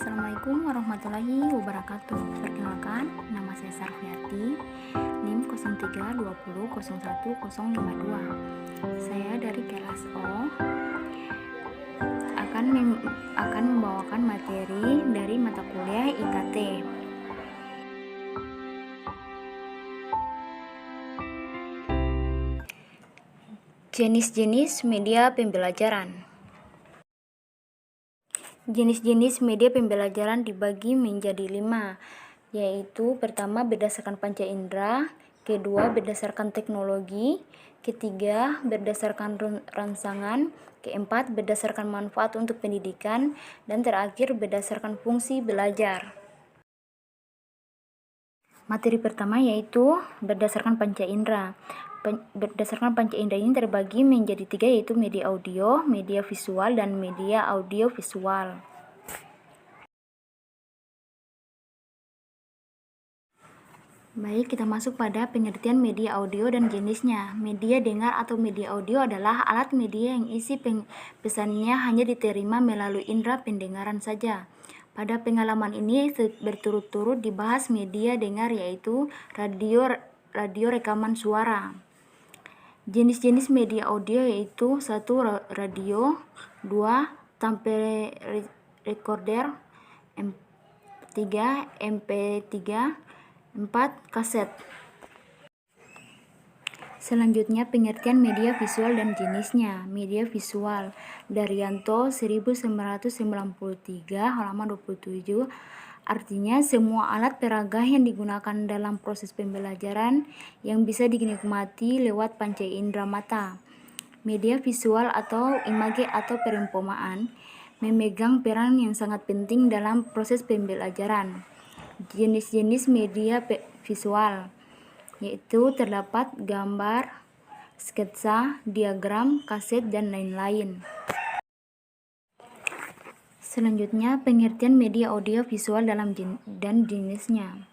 Assalamualaikum warahmatullahi wabarakatuh. Perkenalkan, nama saya Sarfiati, NIM 0320010052. Saya dari kelas O akan membawakan materi dari mata kuliah IKT. Jenis-jenis media pembelajaran. Jenis-jenis media pembelajaran dibagi menjadi 5, yaitu pertama berdasarkan panca indera, kedua berdasarkan teknologi, ketiga berdasarkan rangsangan, keempat berdasarkan manfaat untuk pendidikan, dan terakhir berdasarkan fungsi belajar. Materi pertama yaitu berdasarkan panca indera. Berdasarkan panca indera ini terbagi menjadi 3, yaitu media audio, media visual, dan media audio visual. Baik, kita masuk pada pengertian media audio dan jenisnya. Media dengar atau media audio adalah alat media yang isi pesannya hanya diterima melalui indera pendengaran saja. Pada pengalaman ini berturut-turut dibahas media dengar, yaitu radio rekaman suara. Jenis-jenis media audio yaitu 1. Radio, 2. Tape recorder, 3. MP3, 4. Kaset. Selanjutnya pengertian media visual dan jenisnya. Media visual, Daryanto 1993 halaman 27, artinya semua alat peraga yang digunakan dalam proses pembelajaran yang bisa dinikmati lewat panca indera mata. Media visual atau image atau perumpamaan memegang peran yang sangat penting dalam proses pembelajaran. Jenis-jenis media visual yaitu terdapat gambar, sketsa, diagram, kaset, dan lain-lain. Selanjutnya, pengertian media audio visual dan jenisnya.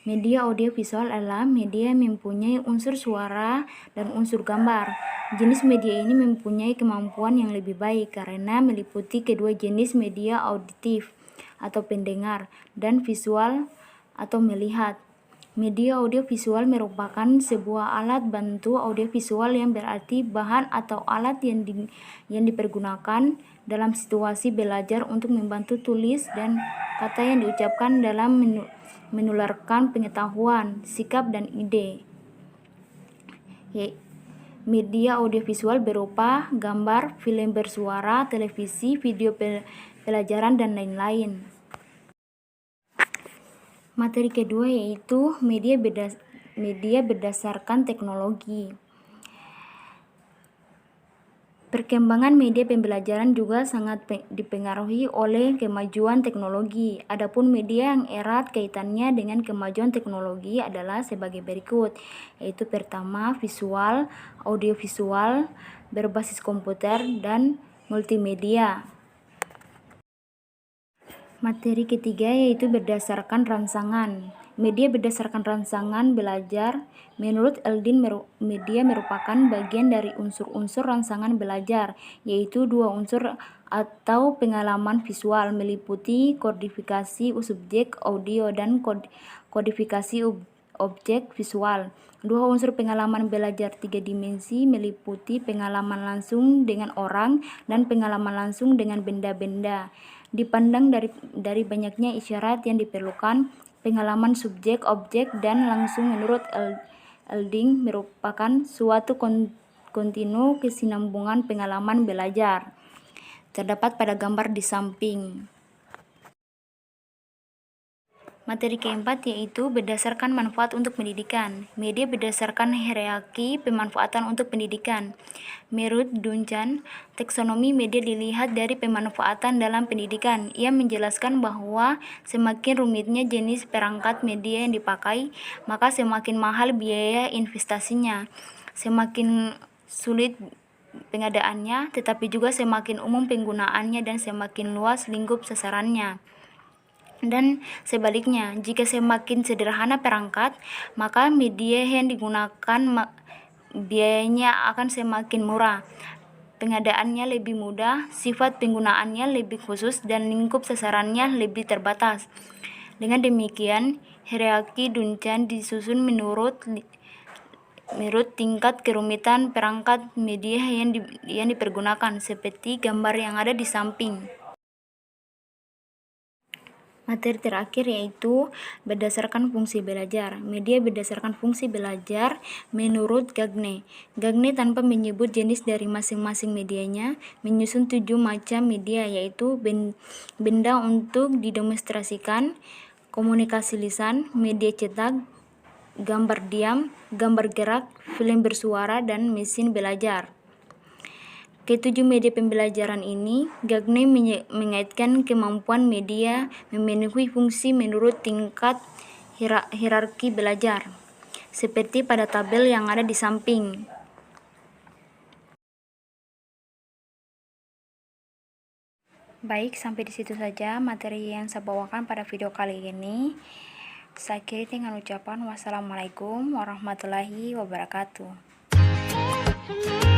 Media audio visual adalah media yang mempunyai unsur suara dan unsur gambar. Jenis media ini mempunyai kemampuan yang lebih baik karena meliputi kedua jenis media auditif atau pendengar dan visual atau melihat. Media audio visual merupakan sebuah alat bantu audiovisual yang berarti bahan atau alat yang dipergunakan dalam situasi belajar untuk membantu tulis dan kata yang diucapkan dalam menularkan pengetahuan, sikap, dan ide. Media audiovisual berupa gambar, film bersuara, televisi, video pelajaran, dan lain-lain. Materi kedua yaitu media berdasarkan teknologi. Perkembangan media pembelajaran juga sangat dipengaruhi oleh kemajuan teknologi. Adapun media yang erat kaitannya dengan kemajuan teknologi adalah sebagai berikut, yaitu pertama visual, audiovisual, berbasis komputer, dan multimedia. Materi ketiga yaitu berdasarkan rangsangan. Media berdasarkan rangsangan belajar. Menurut Eldin, media merupakan bagian dari unsur-unsur rangsangan belajar, yaitu 2 unsur atau pengalaman visual, meliputi kodifikasi subjek audio dan kodifikasi objek visual. 2 unsur pengalaman belajar 3 dimensi, meliputi pengalaman langsung dengan orang dan pengalaman langsung dengan benda-benda. Dipandang dari banyaknya isyarat yang diperlukan, pengalaman subjek, objek, dan langsung menurut Elding merupakan suatu kontinu kesinambungan pengalaman belajar. Terdapat pada gambar di samping. Materi keempat yaitu berdasarkan manfaat untuk pendidikan. Media berdasarkan hierarki pemanfaatan untuk pendidikan. Menurut Duncan, taksonomi media dilihat dari pemanfaatan dalam pendidikan. Ia menjelaskan bahwa semakin rumitnya jenis perangkat media yang dipakai, maka semakin mahal biaya investasinya. Semakin sulit pengadaannya, tetapi juga semakin umum penggunaannya dan semakin luas lingkup sasarannya. Dan sebaliknya, jika semakin sederhana perangkat, maka media yang digunakan biayanya akan semakin murah. pengadaannya lebih mudah, sifat penggunaannya lebih khusus, dan lingkup sasarannya lebih terbatas. Dengan demikian, hierarki Duncan disusun menurut tingkat kerumitan perangkat media yang dipergunakan, seperti gambar yang ada di samping. Materi terakhir yaitu berdasarkan fungsi belajar. Media berdasarkan fungsi belajar menurut Gagne. Gagne tanpa menyebut jenis dari masing-masing medianya menyusun 7 macam media, yaitu benda untuk didemonstrasikan, komunikasi lisan, media cetak, gambar diam, gambar gerak, film bersuara, dan mesin belajar. Ketujuh media pembelajaran ini, Gagne mengaitkan kemampuan media memenuhi fungsi menurut tingkat hierarki belajar, seperti pada tabel yang ada di samping. Baik, sampai di situ saja materi yang saya bawakan pada video kali ini. Saya akhiri dengan ucapan wassalamualaikum warahmatullahi wabarakatuh.